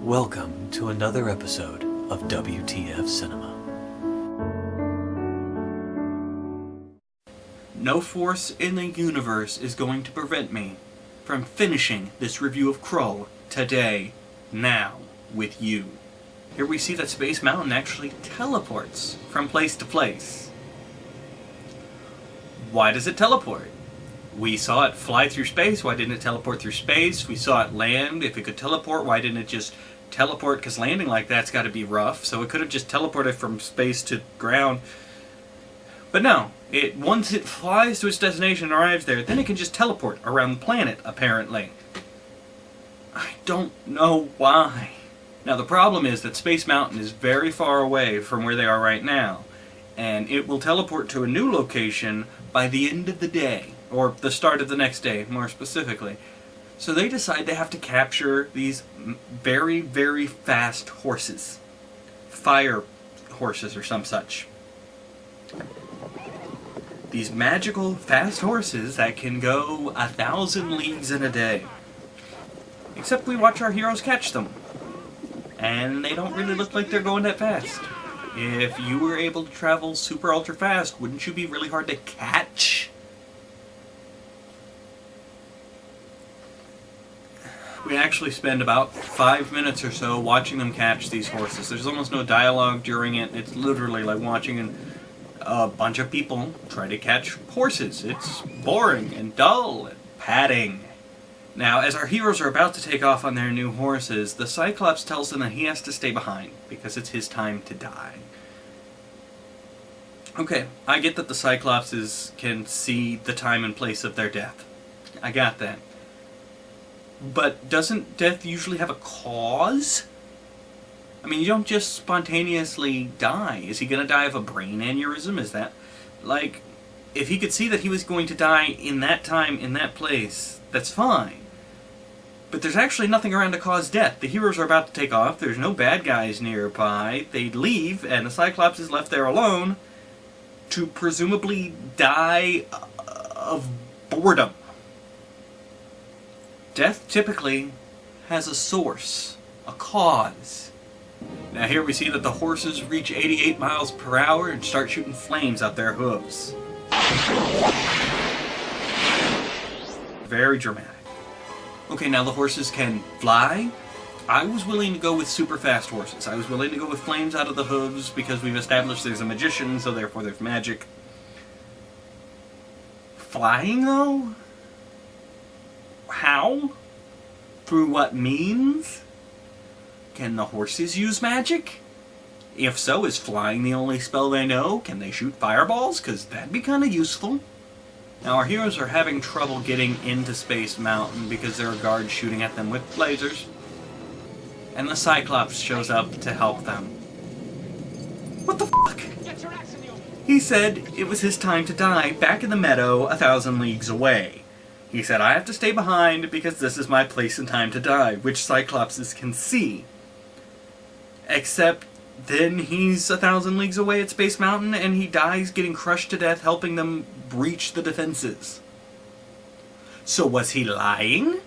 Welcome to another episode of WTF Cinema. No force in the universe is going to prevent me from finishing this review of Krull today, now, with you. Here we see that Space Mountain actually teleports from place to place. Why does it teleport? We saw it fly through space, why didn't it teleport through space? We saw it land, if it could teleport, why didn't it just teleport? Because landing like that's got to be rough, so it could have just teleported from space to ground. But no, once it flies to its destination and arrives there, then it can just teleport around the planet, apparently. I don't know why. Now the problem is that Space Mountain is very far away from where they are right now, and it will teleport to a new location by the end of the day, or the start of the next day, more specifically. So they decide they have to capture these very, very fast horses. Fire horses or some such. These magical fast horses that can go 1,000 leagues in a day. Except we watch our heroes catch them. And they don't really look like they're going that fast. If you were able to travel super ultra fast, wouldn't you be really hard to catch? We actually spend about 5 minutes or so watching them catch these horses. There's almost no dialogue during it. It's literally like watching a bunch of people try to catch horses. It's boring and dull and padding. Now, as our heroes are about to take off on their new horses, the Cyclops tells them that he has to stay behind because it's his time to die. Okay, I get that the Cyclopses can see the time and place of their death. I got that. But doesn't death usually have a cause? I mean, you don't just spontaneously die. Is he going to die of a brain aneurysm? Is that... like, if he could see that he was going to die in that time, in that place, that's fine. But there's actually nothing around to cause death. The heroes are about to take off. There's no bad guys nearby. They leave, and the Cyclops is left there alone to presumably die of boredom. Death typically has a source, a cause. Now here we see that the horses reach 88 miles per hour and start shooting flames out their hooves. Very dramatic. Okay, now the horses can fly. I was willing to go with super fast horses. I was willing to go with flames out of the hooves because we've established there's a magician, so therefore there's magic. Flying, though? How? Through what means? Can the horses use magic? If so, is flying the only spell they know? Can they shoot fireballs? Because that'd be kind of useful. Now our heroes are having trouble getting into Space Mountain because there are guards shooting at them with lasers. And the Cyclops shows up to help them. What the fuck? He said it was his time to die back in the meadow 1,000 leagues away. He said, I have to stay behind because this is my place and time to die, which Cyclopses can see. Except then he's 1,000 leagues away at Space Mountain and he dies getting crushed to death helping them breach the defenses. So was he lying?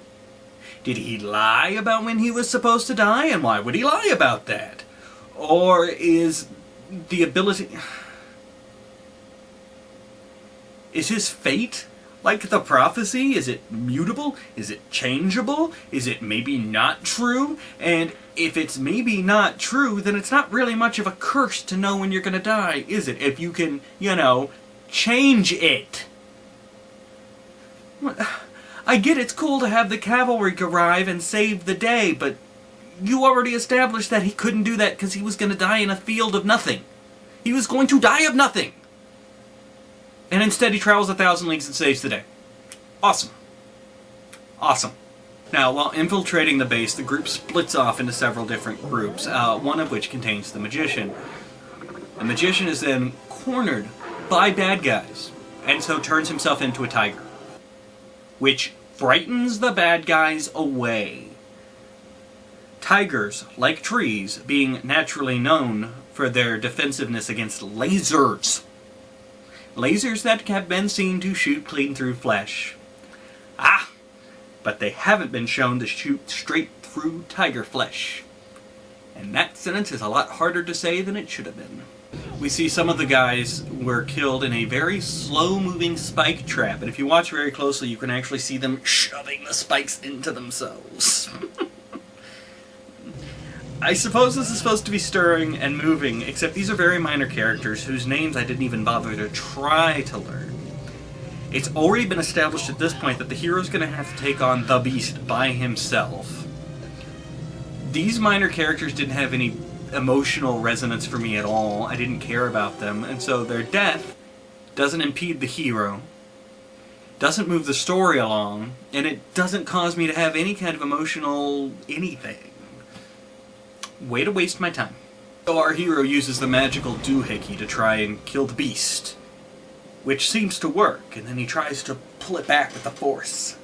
Did he lie about when he was supposed to die, and why would he lie about that? Or is the ability... is his fate like the prophecy? Is it mutable? Is it changeable? Is it maybe not true? And if it's maybe not true, then it's not really much of a curse to know when you're going to die, is it? If you can, you know, change it. I get it's cool to have the cavalry arrive and save the day, but you already established that he couldn't do that because he was going to die in a field of nothing. He was going to die of nothing. And instead he travels 1,000 leagues and saves the day. Awesome. Awesome. Now, while infiltrating the base, the group splits off into several different groups, one of which contains the magician. The magician is then cornered by bad guys, and so turns himself into a tiger, which frightens the bad guys away. Tigers, like trees, being naturally known for their defensiveness against lasers. Lasers that have been seen to shoot clean through flesh. Ah! But they haven't been shown to shoot straight through tiger flesh. And that sentence is a lot harder to say than it should have been. We see some of the guys were killed in a very slow-moving spike trap, and if you watch very closely, you can actually see them shoving the spikes into themselves. I suppose this is supposed to be stirring and moving, except these are very minor characters whose names I didn't even bother to try to learn. It's already been established at this point that the hero's going to have to take on the Beast by himself. These minor characters didn't have any emotional resonance for me at all. I didn't care about them, and so their death doesn't impede the hero, doesn't move the story along, and it doesn't cause me to have any kind of emotional anything. Way to waste my time. So our hero uses the magical doohickey to try and kill the Beast, which seems to work, and then he tries to pull it back with the Force.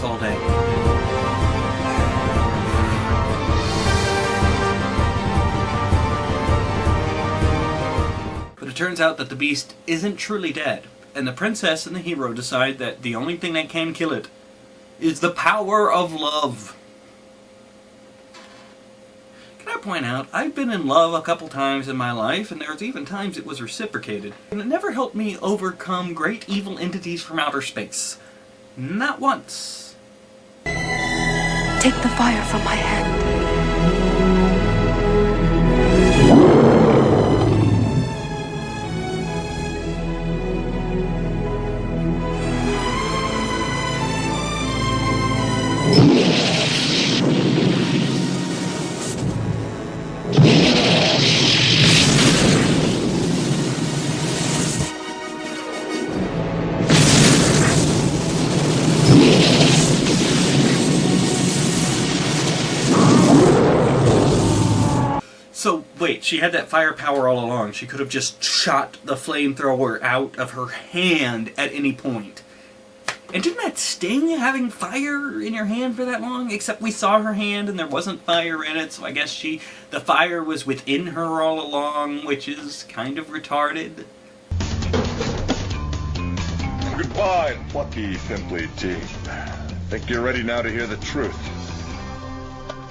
All day. But it turns out that the Beast isn't truly dead, and the princess and the hero decide that the only thing that can kill it is the power of love. Can I point out, I've been in love a couple times in my life, and there's even times it was reciprocated, and it never helped me overcome great evil entities from outer space. Not once. Take the fire from my hand. So, wait, she had that firepower all along. She could have just shot the flamethrower out of her hand at any point. And didn't that sting, having fire in your hand for that long? Except we saw her hand and there wasn't fire in it, so I guess the fire was within her all along, which is kind of retarded. Goodbye, plucky, pimply teen. Think you're ready now to hear the truth.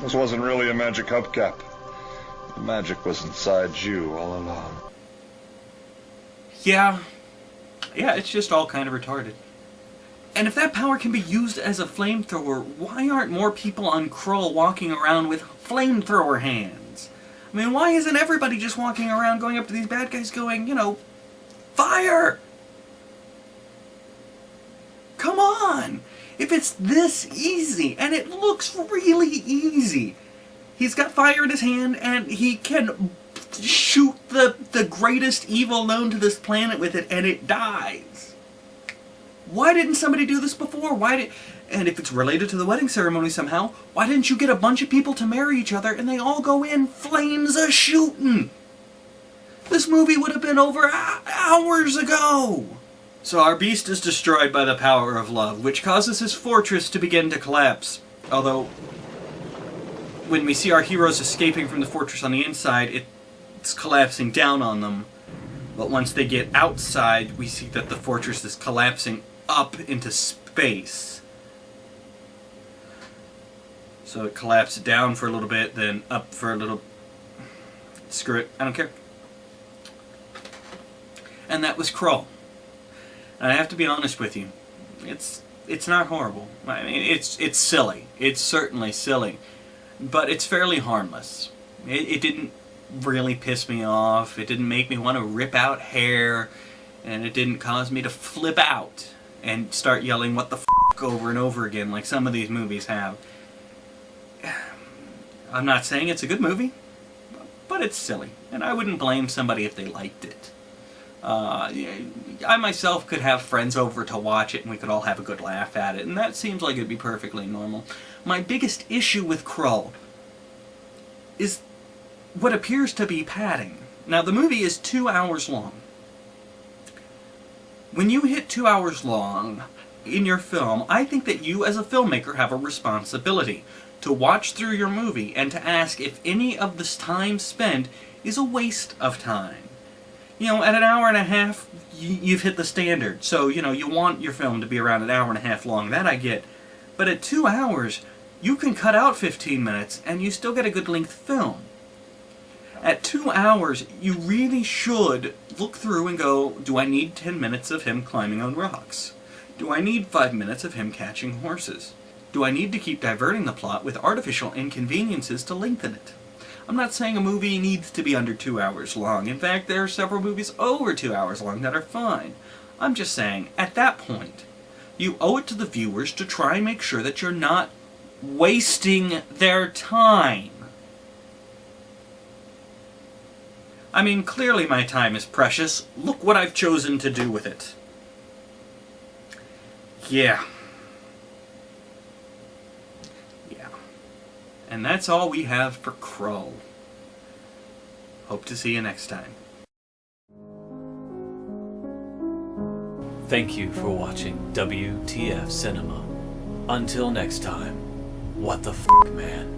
This wasn't really a magic hubcap. The magic was inside you all along. Yeah, it's just all kind of retarded. And if that power can be used as a flamethrower, why aren't more people on Krull walking around with flamethrower hands? I mean, why isn't everybody just walking around going up to these bad guys going, you know, fire? Come on! If it's this easy, and it looks really easy, he's got fire in his hand, and he can shoot the greatest evil known to this planet with it, and it dies. Why didn't somebody do this before? And if it's related to the wedding ceremony somehow, why didn't you get a bunch of people to marry each other, and they all go in flames a-shootin'? This movie would have been over hours ago. So our Beast is destroyed by the power of love, which causes his fortress to begin to collapse. Although, when we see our heroes escaping from the fortress on the inside, it's collapsing down on them. But once they get outside, we see that the fortress is collapsing up into space. So it collapsed down for a little bit, then up for a little... Screw it, I don't care. And that was Krull. And I have to be honest with you, it's not horrible. I mean, it's silly. It's certainly silly. But it's fairly harmless. It didn't really piss me off. It didn't make me want to rip out hair. And it didn't cause me to flip out and start yelling what the f*** over and over again like some of these movies have. I'm not saying it's a good movie, but it's silly. And I wouldn't blame somebody if they liked it. I myself could have friends over to watch it and we could all have a good laugh at it, and that seems like it'd be perfectly normal. My biggest issue with Krull is what appears to be padding. Now, the movie is 2 hours long. When you hit 2 hours long in your film, I think that you as a filmmaker have a responsibility to watch through your movie and to ask if any of this time spent is a waste of time. You know, at an hour and a half, you've hit the standard. So, you know, you want your film to be around an hour and a half long. That I get. But at 2 hours, you can cut out 15 minutes and you still get a good length film. At 2 hours, you really should look through and go, do I need 10 minutes of him climbing on rocks? Do I need 5 minutes of him catching horses? Do I need to keep diverting the plot with artificial inconveniences to lengthen it? I'm not saying a movie needs to be under 2 hours long. In fact, there are several movies over 2 hours long that are fine. I'm just saying, at that point, you owe it to the viewers to try and make sure that you're not wasting their time. I mean, clearly my time is precious. Look what I've chosen to do with it. Yeah. And that's all we have for Krull. Hope to see you next time. Thank you for watching WTF Cinema. Until next time, what the f***, man?